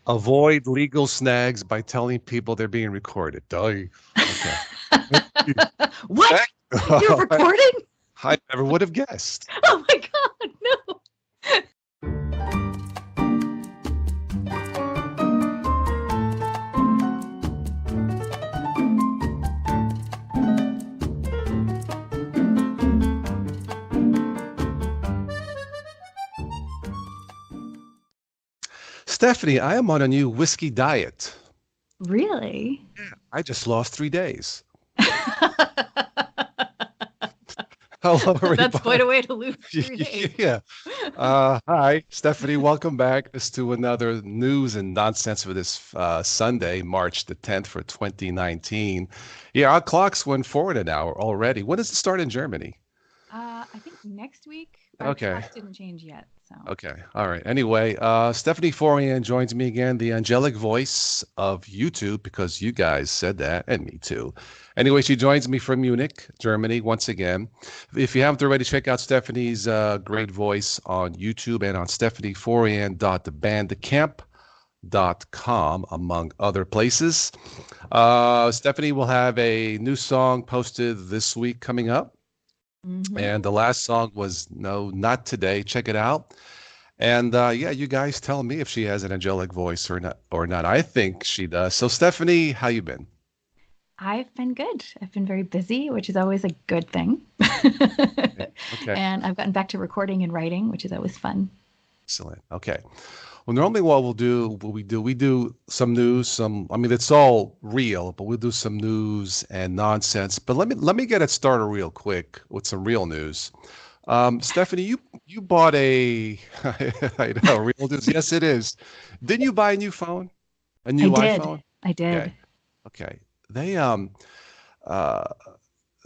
Avoid legal snags by telling people they're being recorded. Duh. Okay. What? You're recording? I never would have guessed. Oh my God, no. Stephanie, I am on a new whiskey diet. Really? I just lost 3 days. Hello, That's quite everybody. a way to lose 3 days. Yeah. Hi, Stephanie. Welcome back to another news and nonsense for this Sunday, March the 10th for 2019. Yeah, our clocks went forward an hour already. When does it start in Germany? I think next week our Okay. clocks didn't change yet. So Okay. All right. Anyway, Stephanie Forian joins me again, the angelic voice of YouTube, because you guys said that, and me too. Anyway, she joins me from Munich, Germany, once again. If you haven't already, check out Stephanie's great voice on YouTube and on stephanieforian.thebandcamp.com, among other places. Stephanie will have a new song posted this week coming up. And the last song was No, Not Today. Check it out. And yeah, you guys tell me if she has an angelic voice or not. Or not. I think she does. So, Stephanie, how you been? I've been good. I've been very busy, which is always a good thing. Okay, And I've gotten back to recording and writing, which is always fun. excellent. Okay. Well, normally what we do some news, some. I mean, it's all real, but we'll do some news and nonsense. But let me get it started real quick with some real news. Stephanie, you bought a I know real news. Yes, it is. Didn't you buy a new phone? A I new did. iPhone? I Okay. did. Okay. They uh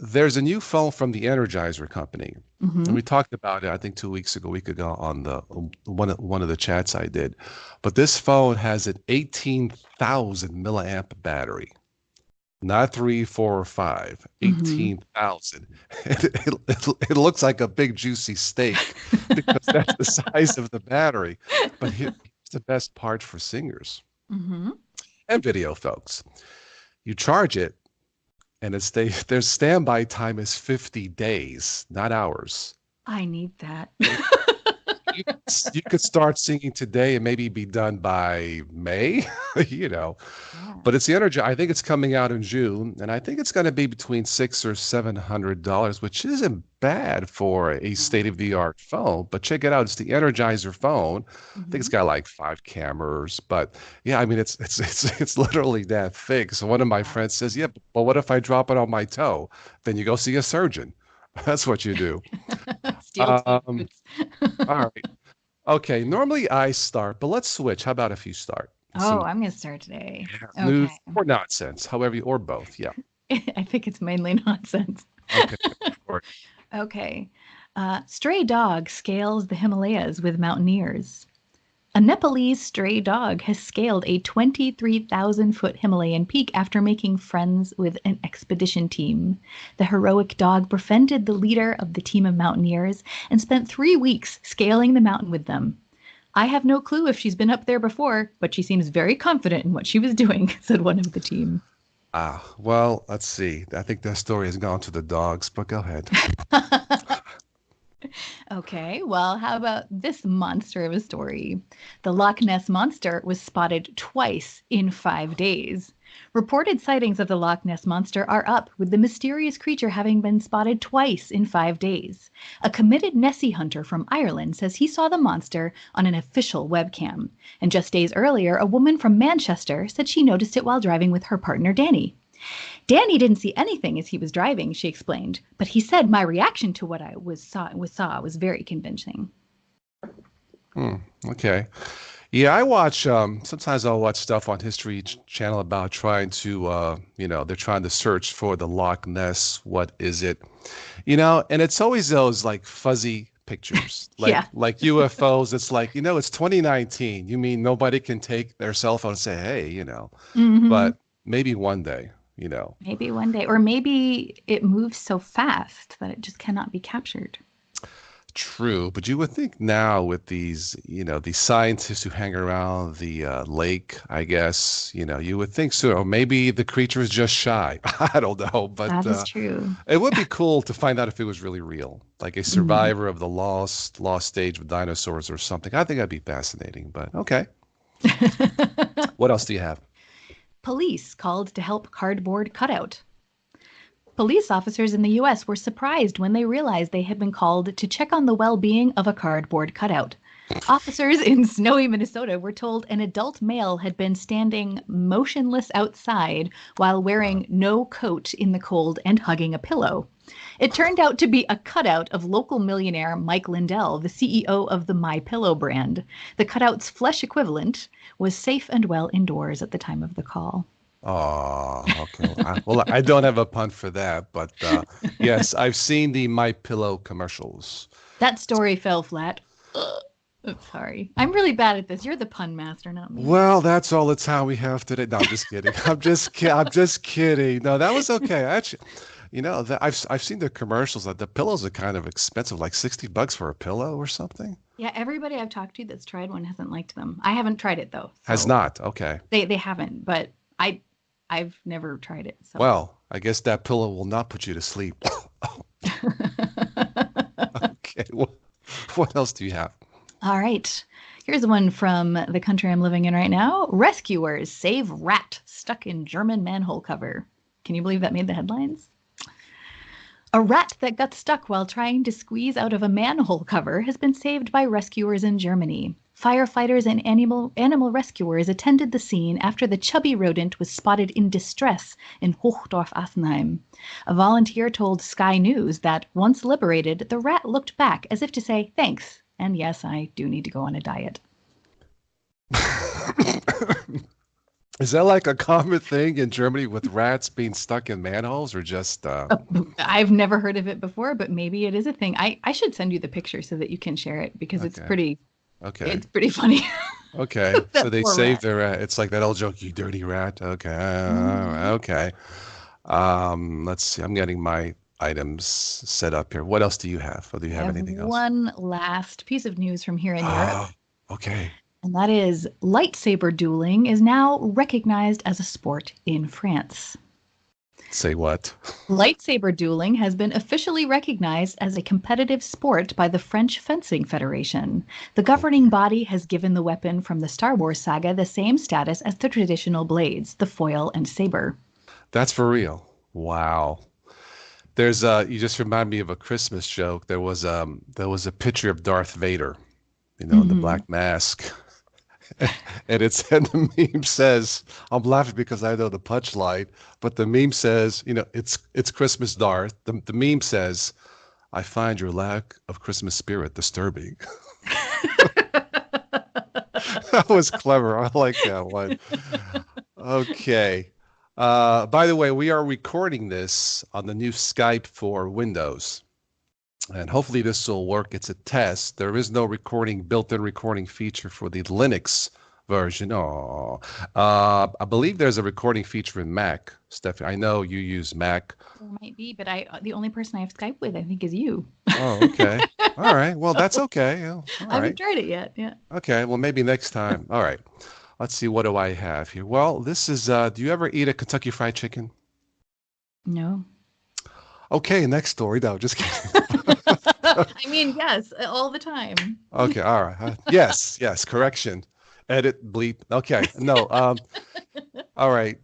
there's a new phone from the Energizer company. And Hmm. we talked about it, I think 2 weeks ago, a week ago on the one of the chats I did. But this phone has an 18,000 milliamp battery. Not three, four, or five, Hmm. 18,000. It looks like a big juicy steak because that's the size of the battery. But here's the best part for singers Hmm. and video folks. You charge it and their standby time is 50 days, not hours. I need that. You could start singing today and maybe be done by May, you know. Yeah. But it's the energy. I think it's coming out in June, and I think it's going to be between $600 or $700, which isn't bad for a state-of-the-art phone. But check it out; it's the Energizer phone. I think it's Hmm. got like 5 cameras, but yeah, I mean it's literally that thick. So one of my friends says, "Yeah, but what if I drop it on my toe?" Then you go see a surgeon. That's what you do. Steel toe Um, boots. all right. Okay. Normally I start, but let's switch. How about if you start? Oh, Some I'm going to start today. Okay. news or nonsense, however, or both. Yeah. I think it's mainly nonsense. Okay. Or- Okay. Stray dog scales the Himalayas with mountaineers. A Nepalese stray dog has scaled a 23,000-foot Himalayan peak after making friends with an expedition team. The heroic dog befriended the leader of the team of mountaineers and spent 3 weeks scaling the mountain with them. I have no clue if she's been up there before, but she seems very confident in what she was doing, said one of the team. well, let's see. I think that story has gone to the dogs, but go ahead. Okay, well, how about this monster of a story? The Loch Ness Monster was spotted twice in 5 days. Reported sightings of the Loch Ness Monster are up, with the mysterious creature having been spotted twice in 5 days. A committed Nessie hunter from Ireland says he saw the monster on an official webcam. And just days earlier, a woman from Manchester said she noticed it while driving with her partner Danny. Danny didn't see anything as he was driving, she explained, but he said my reaction to what I saw was very convincing. Hmm. Okay. Yeah, I watch. Sometimes I'll watch stuff on History Channel about trying to, they're trying to search for the Loch Ness. What is it? And it's always those like fuzzy pictures, Yeah. like UFOs. It's like, it's 2019. You mean nobody can take their cell phone and say, hey, Hmm. but maybe one day. Maybe one day, or maybe it moves so fast that it just cannot be captured. True, but you would think now with these, these scientists who hang around the lake, I guess, you would think so. Or maybe the creature is just shy. I don't know, but That is true. it would be cool to find out if it was really real, like a Mm. survivor of the lost stage with dinosaurs or something. I think that'd be fascinating. But okay, what else do you have? Police called to help cardboard cutout. Police officers in the US were surprised when they realized they had been called to check on the well being of a cardboard cutout. Officers in snowy Minnesota were told an adult male had been standing motionless outside while wearing no coat in the cold and hugging a pillow. It turned out to be a cutout of local millionaire Mike Lindell, the CEO of the My Pillow brand. The cutout's flesh equivalent was safe and well indoors at the time of the call. Oh, okay. Well, I don't have a pun for that, but yes, I've seen the My Pillow commercials. That story fell flat. I'm sorry. I'm really bad at this. You're the pun master, not me. Well, that's all the time we have today. No, I'm just kidding. I'm just kidding. No, that was okay. Actually, I've seen the commercials that the pillows are kind of expensive, like $60 for a pillow or something. Yeah, everybody I've talked to that's tried one hasn't liked them. I haven't tried it though, Has so not. Okay. they haven't, but I've never tried it. So Well, I guess that pillow will not put you to sleep. Okay. What else do you have? all right. Here's one from the country I'm living in right now. Rescuers save rat stuck in German manhole cover. Can you believe that made the headlines? A rat that got stuck while trying to squeeze out of a manhole cover has been saved by rescuers in Germany. Firefighters and animal rescuers attended the scene after the chubby rodent was spotted in distress in Hochdorf-Assenheim. A volunteer told Sky News that once liberated, the rat looked back as if to say, thanks, and yes, I do need to go on a diet. Is that like a common thing in Germany with rats being stuck in manholes or just I've never heard of it before, but maybe it is a thing. I should send you the picture so that you can share it because okay. Okay. it's pretty funny. Okay. So That they poor save rat. their rat. It's like that old joke, you dirty rat. Okay. Mhm. Okay. Let's see. I'm getting my items set up here. What else do you have? Or do you I have have anything else? one last piece of news from here in Europe, Ah, okay. and that is lightsaber dueling is now recognized as a sport in France. Say what? Lightsaber dueling has been officially recognized as a competitive sport by the French Fencing Federation. The governing body has given the weapon from the Star Wars saga the same status as the traditional blades, the foil and saber. That's for real. Wow. You just remind me of a Christmas joke. There was a picture of Darth Vader, in the Mhm. black mask. And it said the meme says, I'm laughing because I know the punchline, but the meme says, it's Christmas Darth. The meme says, I find your lack of Christmas spirit disturbing. That was clever. I like that one. Okay. By the way, we are recording this on the new Skype for Windows. And hopefully this will work. It's a test. There is no built-in recording feature for the Linux version. Oh, I believe there's a recording feature in Mac. Stephanie, I know you use Mac. There might be, but the only person I have Skype with, I think, is you. Oh, okay. All right. Well, that's okay. Yeah, all I haven't right. tried it yet. Yeah. Okay. Well, maybe next time. All right. Let's see. What do I have here? Well, this is, do you ever eat a Kentucky Fried Chicken? No. Okay. Next story. No, just kidding. I mean, yes, all the time. Okay. All right. Yes. Yes. Correction. Edit, bleep. Okay. No. All right.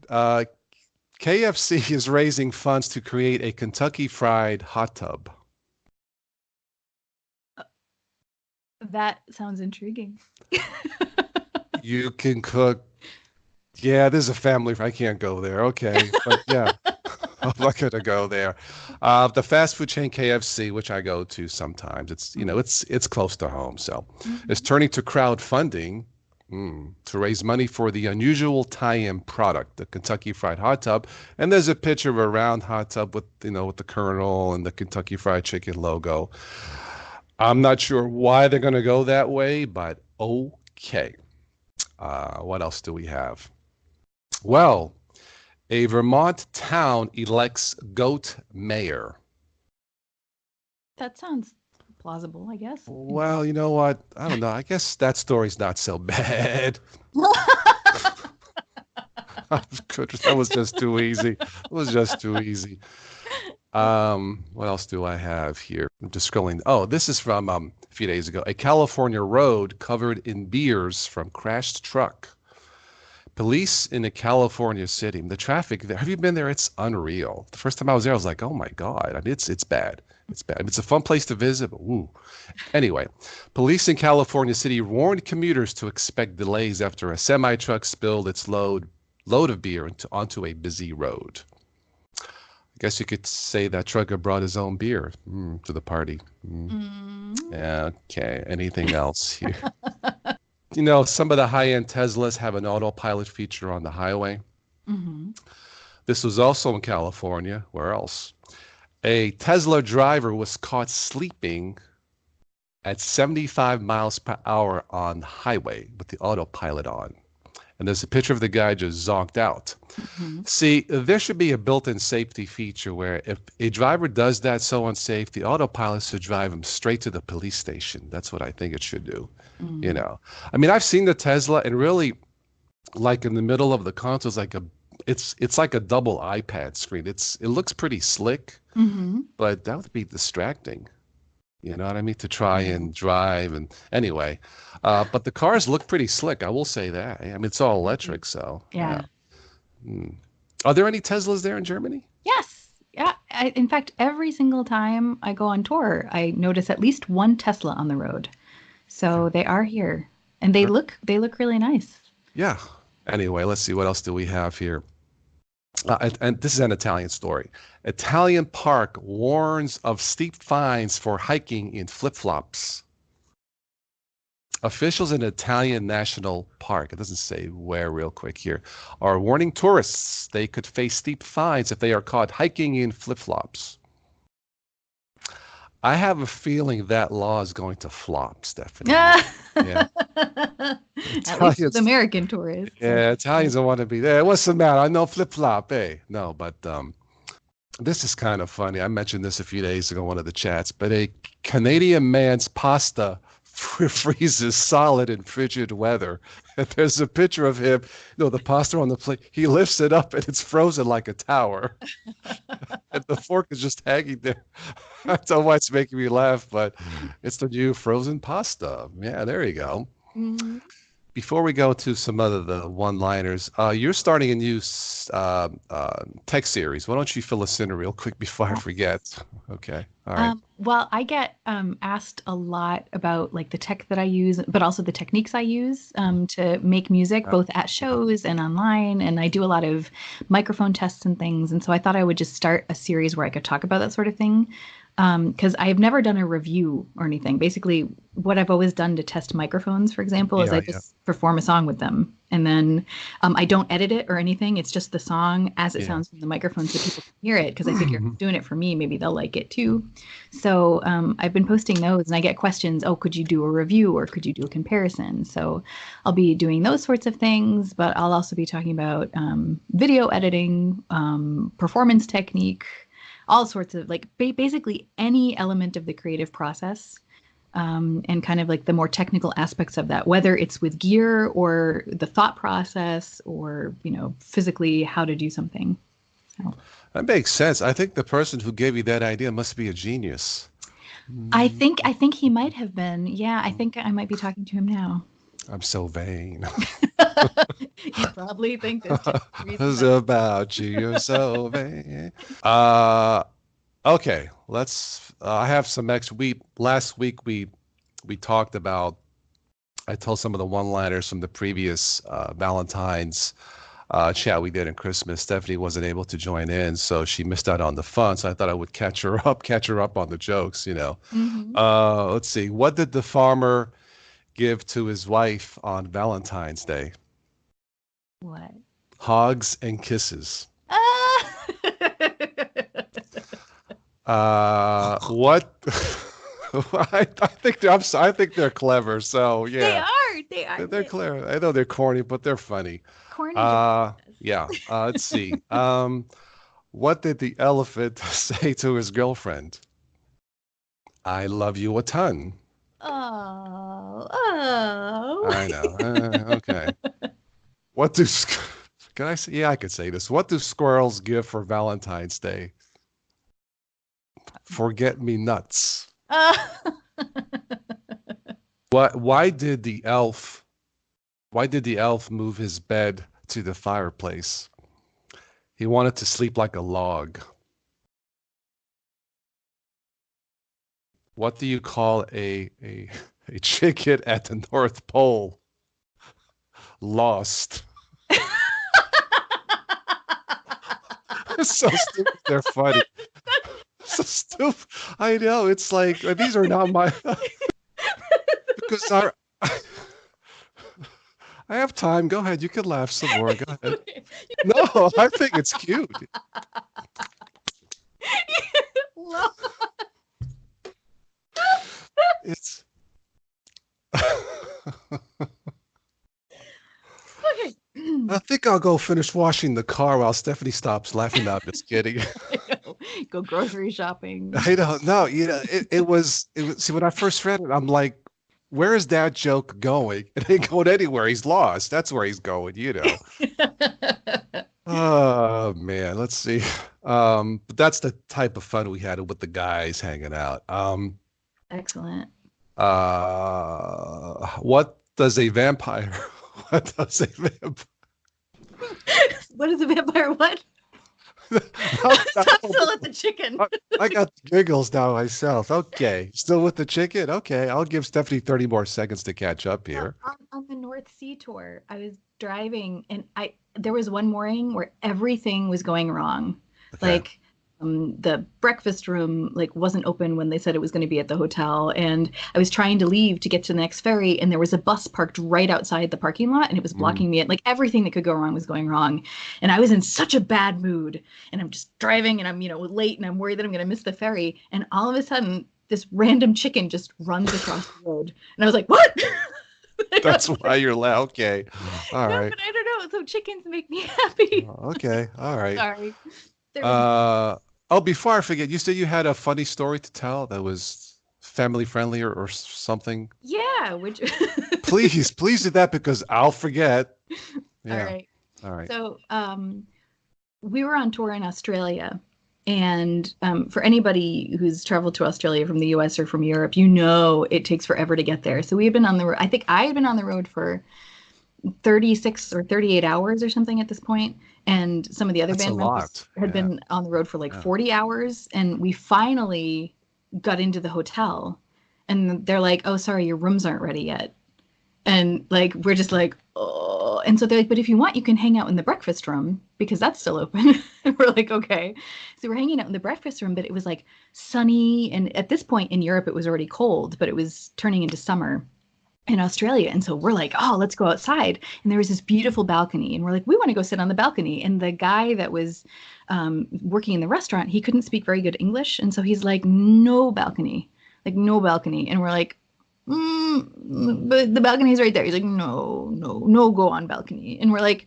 KFC is raising funds to create a Kentucky Fried hot tub. That sounds intriguing. You can cook. Yeah, this is a family. I can't go there. Okay. But yeah, I'm not going to go there. The fast food chain KFC, which I go to sometimes, it's close to home. So it's Mhm. turning to crowdfunding to raise money for the unusual tie-in product, the Kentucky Fried Hot Tub. And there's a picture of a round hot tub with the Colonel and the Kentucky Fried Chicken logo. I'm not sure why they're going to go that way, but okay. What else do we have? Well, a Vermont town elects goat mayor. That sounds plausible, I guess. Well, you know what? I don't know. I guess that story's not so bad. That was just too easy. It was just too easy. What else do I have here? I'm just scrolling. Oh, this is from a few days ago. A California road covered in beers from crashed truck. Police in a California city. The traffic there. Have you been there? It's unreal. The first time I was there, I was like, "Oh my God!" I mean, it's bad. It's bad. I mean, it's a fun place to visit, but woo. Anyway, police in California city warned commuters to expect delays after a semi truck spilled its load of beer onto a busy road. I guess you could say that trucker brought his own beer to the party. Mm. Yeah, okay. Anything else here? Some of the high-end Teslas have an autopilot feature on the highway. Hmm. This was also in California. Where else? A Tesla driver was caught sleeping at 75 miles per hour on the highway with the autopilot on. And there's a picture of the guy just zonked out. Hmm. See, there should be a built-in safety feature where if a driver does that so unsafe, the autopilot should drive him straight to the police station. That's what I think it should do. Mm. I mean, I've seen the Tesla and really like in the middle of the console, it's like a double iPad screen. It looks pretty slick, Hmm. but that would be distracting. You know what I mean? To try Yeah. and drive and anyway. But the cars look pretty slick. I will say that. I mean, it's all electric, so yeah. Yeah. Hmm. Are there any Teslas there in Germany? Yes. Yeah. In fact, every single time I go on tour, I notice at least one Tesla on the road. So they are here, and they look really nice. Yeah. Anyway, let's see what else do we have here. And this is an Italian story. Italian park warns of steep fines for hiking in flip-flops. Officials in Italian national park, it doesn't say where real quick here, are warning tourists they could face steep fines if they are caught hiking in flip-flops. I have a feeling that law is going to flop, Stephanie. Yeah. At least with Italians, American tourists. yeah, Italians don't want to be there. What's the matter? I know flip-flop, eh? No, but this is kind of funny. I mentioned this a few days ago in one of the chats, but a Canadian man's pasta freezes solid in frigid weather. And there's a picture of him, the pasta on the plate. He lifts it up and it's frozen like a tower. And the fork is just hanging there. I don't know why it's making me laugh, but it's the new frozen pasta. Yeah, there you go. Mhm. Before we go to some other the one-liners, you're starting a new tech series. Why don't you fill us in real quick before I forget? Okay. All right. Well, I get asked a lot about like the tech that I use, but also the techniques I use to make music, both at shows and online. And I do a lot of microphone tests and things. And so I thought I would just start a series where I could talk about that sort of thing. Because I've never done a review or anything. Basically, what I've always done to test microphones, for example, is Yeah, I yeah. just perform a song with them. And then I don't edit it or anything. It's just the song as it Yeah. sounds from the microphone so people can hear it. Because I figure if I'm doing it for me, maybe they'll like it too. So I've been posting those and I get questions. Oh, could you do a review or could you do a comparison? So I'll be doing those sorts of things, but I'll also be talking about video editing, performance technique, all sorts of like basically any element of the creative process, and kind of like the more technical aspects of that, whether it's with gear or the thought process or, physically how to do something. So That makes sense. I think the person who gave you that idea must be a genius. Mm, I think he might have been. Yeah, I think I might be talking to him now. I'm so vain. You probably think this just It's about you. You're so vain. Uh, okay. I have some extra. Last week we talked about. I told some of the one-liners from the previous Valentine's chat we did in Christmas. Stephanie wasn't able to join in, so she missed out on the fun. So I thought I would catch her up on the jokes. Hmm. Let's see. What did the farmer give to his wife on Valentine's Day? What? Hugs and kisses. Ah! What? I think they're clever. So They yeah, are. They are. they're clever. I know they're corny, but they're funny. Corny Uh, jokes. yeah. Let's see. What did the elephant say to his girlfriend? I love you a ton. Oh, oh. I know. Okay. What do can I say? Yeah, I could say this. What do squirrels give for Valentine's Day? Forget me nuts. Uh, What? Why did the elf move his bed to the fireplace? He wanted to sleep like a log. What do you call a chicken at the North Pole? Lost. It's so stupid. They're funny. So stupid. I know. It's like these are not my because our I have time. Go ahead. You can laugh some more. Go ahead. No, I think it's cute. Lo- It's okay. I think I'll go finish washing the car while Stephanie stops laughing. No, I'm just kidding. Go grocery shopping. I don't know. It was see when I first read it, I'm like, where is that joke going? It ain't going anywhere. He's lost. That's where he's going. Oh man, let's see. But that's the type of fun we had with the guys hanging out. Excellent. What does a vampire what does a vampire What is a vampire? What? I'm Still at the chicken. I got the giggles now myself. Okay. Still with the chicken? Okay. I'll give Stephanie 30 more seconds to catch up Well, here. on the North Sea tour, I was driving and I there was one morning where everything was going wrong. Okay. Like the breakfast room like wasn't open when they said it was going to be at the hotel, and I was trying to leave to get to the next ferry, and there was a bus parked right outside the parking lot, and it was Mm. blocking me. Like everything that could go wrong was going wrong, and I was in such a bad mood. And I'm just driving, and I'm late, and I'm worried that I'm going to miss the ferry. And all of a sudden, this random chicken just runs across the road, and I was like, "What?" That's why you're loud. Okay. All No, right. but I don't know. So chickens make me happy. Okay. All right. Sorry. They're really Uh, oh, before I forget, you said you had a funny story to tell that was family friendly or something. yeah, which Please do that because I'll forget. all Yeah. right. All right. So we were on tour in Australia. And for anybody who's traveled to Australia from the US or from Europe, it takes forever to get there. So we had been on the road. I think I had been on the road for 36 or 38 hours or something at this point. And some of the other That's a band members lot. had Yeah. been on the road for like Yeah. 40 hours. And we finally got into the hotel. And they're like, oh, sorry, your rooms aren't ready yet. And like, we're just like, oh. And so they're like, but if you want, you can hang out in the breakfast room because that's still open. And we're like, okay. So we're hanging out in the breakfast room, but it was like sunny. And at this point in Europe, it was already cold, but it was turning into summer in Australia. And so we're like, oh, let's go outside. And there was this beautiful balcony. And we're like, we want to go sit on the balcony. And the guy that was working in the restaurant, he couldn't speak very good English. And so he's like, no balcony, like no balcony. And we're like, but the balcony's right there. He's like, no, no, no, go on balcony. And we're like,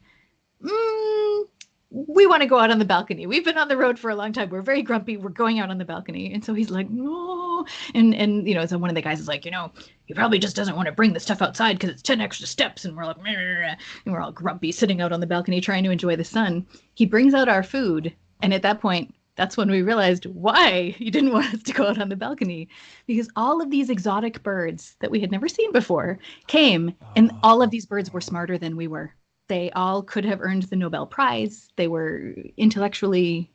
we want to go out on the balcony. We've been on the road for a long time. We're very grumpy. We're going out on the balcony. And so he's like, no. And so one of the guys is like, he probably just doesn't want to bring the stuff outside because it's 10 extra steps. And we're like, meh. And we're all grumpy sitting out on the balcony trying to enjoy the sun. He brings out our food. And at that point, that's when we realized why he didn't want us to go out on the balcony, because all of these exotic birds that we had never seen before came, and all of these birds were smarter than we were. They all could have earned the Nobel Prize. They were intellectually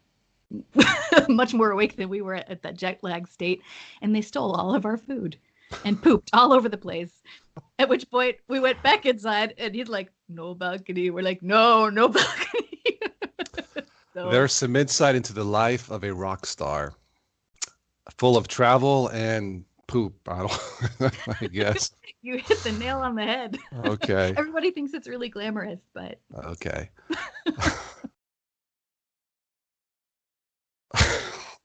much more awake than we were at that jet lag state, and they stole all of our food and pooped all over the place. At which point we went back inside, and he's like, "No balcony." We're like, "No, no balcony." So, There's some insight into the life of a rock star, full of travel and poop. I don't, I guess. you hit the nail on the head. Okay. Everybody thinks it's really glamorous, but Okay.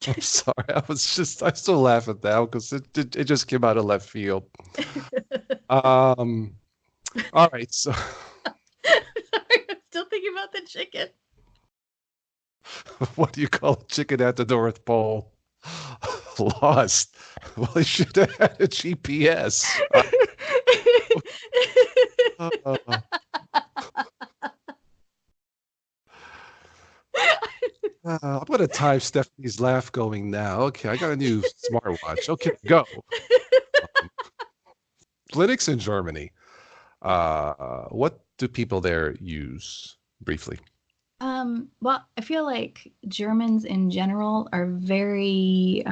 I'm sorry. I still laugh at that because it just came out of left field. Um, all right. So, sorry, I'm still thinking about the chicken. what do you call a chicken at the North Pole? Lost. Well, they should have had a GPS. Uh, I'm gonna time Stephanie's laugh going now. Okay, I got a new smartwatch. Okay, go. Um, Linux in Germany. What do people there use briefly? Well, I feel like Germans in general are very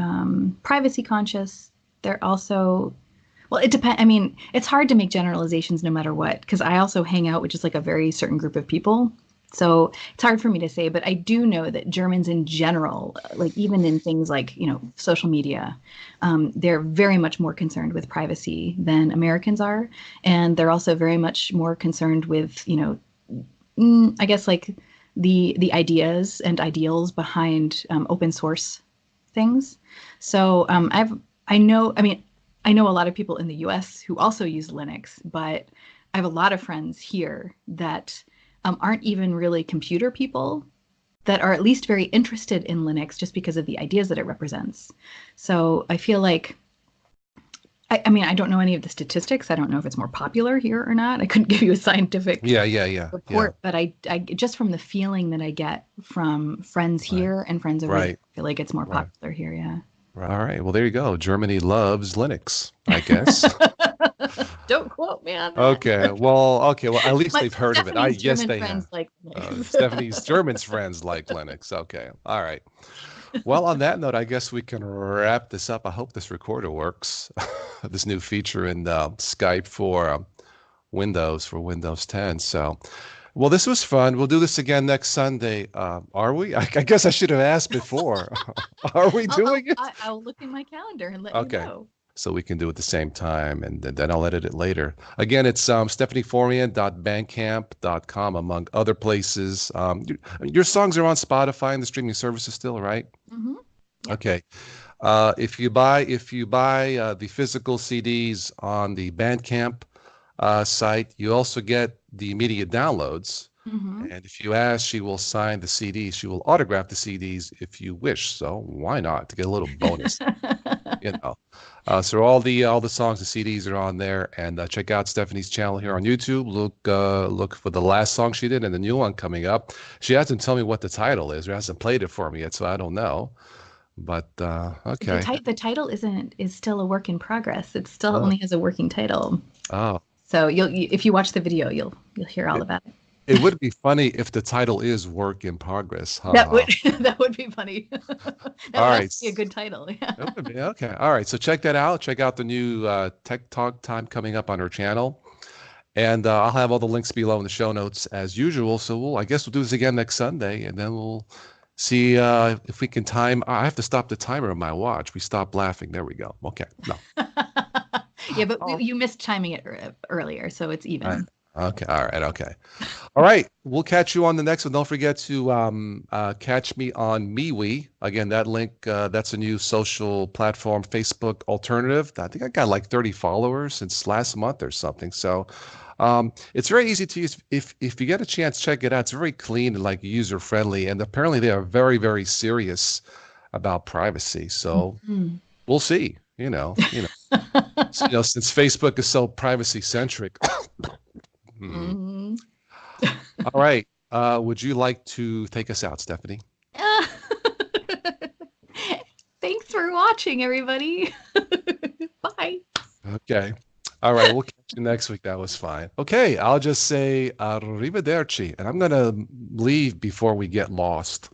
privacy conscious. They're also, well, it depends. I mean, it's hard to make generalizations no matter what, because I also hang out with just like a very certain group of people. So it's hard for me to say, but I do know that Germans in general, like even in things like, social media, they're very much more concerned with privacy than Americans are. And they're also very much more concerned with, I guess like the ideas and ideals behind open source things. So I know a lot of people in the U.S. who also use Linux, but I have a lot of friends here that aren't even really computer people that are at least very interested in Linux just because of the ideas that it represents. So I feel like I mean, I don't know any of the statistics. I don't know if it's more popular here or not. I couldn't give you a scientific Yeah, yeah, yeah, yeah. report, but I just from the feeling that I get from friends Right, here and friends over there, right, I feel like it's more right. popular here. Yeah. Right. All right. Well, there you go. Germany loves Linux, I guess. Don't quote me on that. Okay. Well, okay. Well, at least My they've heard of it. Stephanie's Yes, German they friends have. like Linux. Stephanie's German's friends like Linux. Okay. All right. Well, on that note, I guess we can wrap this up. I hope this recorder works. This new feature in Skype for Windows for Windows 10. So, well, this was fun. We'll do this again next Sunday. Are we? I guess I should have asked before. Are we doing it? I'll look in my calendar and let you Okay. know. So we can do it at the same time, and then I'll edit it later. Again, it's stephanieforian.bandcamp.com, among other places. Your songs are on Spotify and the streaming services still, right? Mm-hmm. Yep. Okay. If you buy the physical CDs on the Bandcamp site, you also get the immediate downloads. Mm-hmm. And if you ask, she will sign the CDs. She will autograph the CDs if you wish. So why not to get a little bonus? You know. So all the songs and CDs are on there, and check out Stephanie's channel here on YouTube. Look for the last song she did and the new one coming up. She hasn't told me what the title is, or hasn't played it for me yet, so I don't know. But okay. The title is still a work in progress. It still Oh, only has a working title. oh. So if you watch the video, you'll hear all It, about it. it would be funny if the title is Work in Progress. Ha That would ha. that would be funny. That All would right. also be a good title. Yeah. It would be okay. All right. So check that out. Check out the new Tech Talk time coming up on her channel. And I'll have all the links below in the show notes as usual. So I guess we'll do this again next Sunday, and then we'll see if we can time. I have to stop the timer on my watch. We stopped laughing. There we go. Okay. No. Yeah, but Oh. you missed timing it earlier, so it's All right. even. Okay. All right. Okay. All right. We'll catch you on the next one. Don't forget to catch me on MeWe. Again, that link, that's a new social platform, Facebook alternative. I think I got like 30 followers since last month or something. So it's very easy to use. If you get a chance, check it out. It's very clean and like user friendly. And apparently they are very, very serious about privacy. So Mhm. we'll see. Since Facebook is so privacy centric. Hmm. Mhm. All right. Would you like to take us out, Stephanie? Thanks for watching, everybody. Bye. Okay. All right. We'll catch you next week. That was fine. Okay. I'll just say arrivederci, and I'm going to leave before we get lost.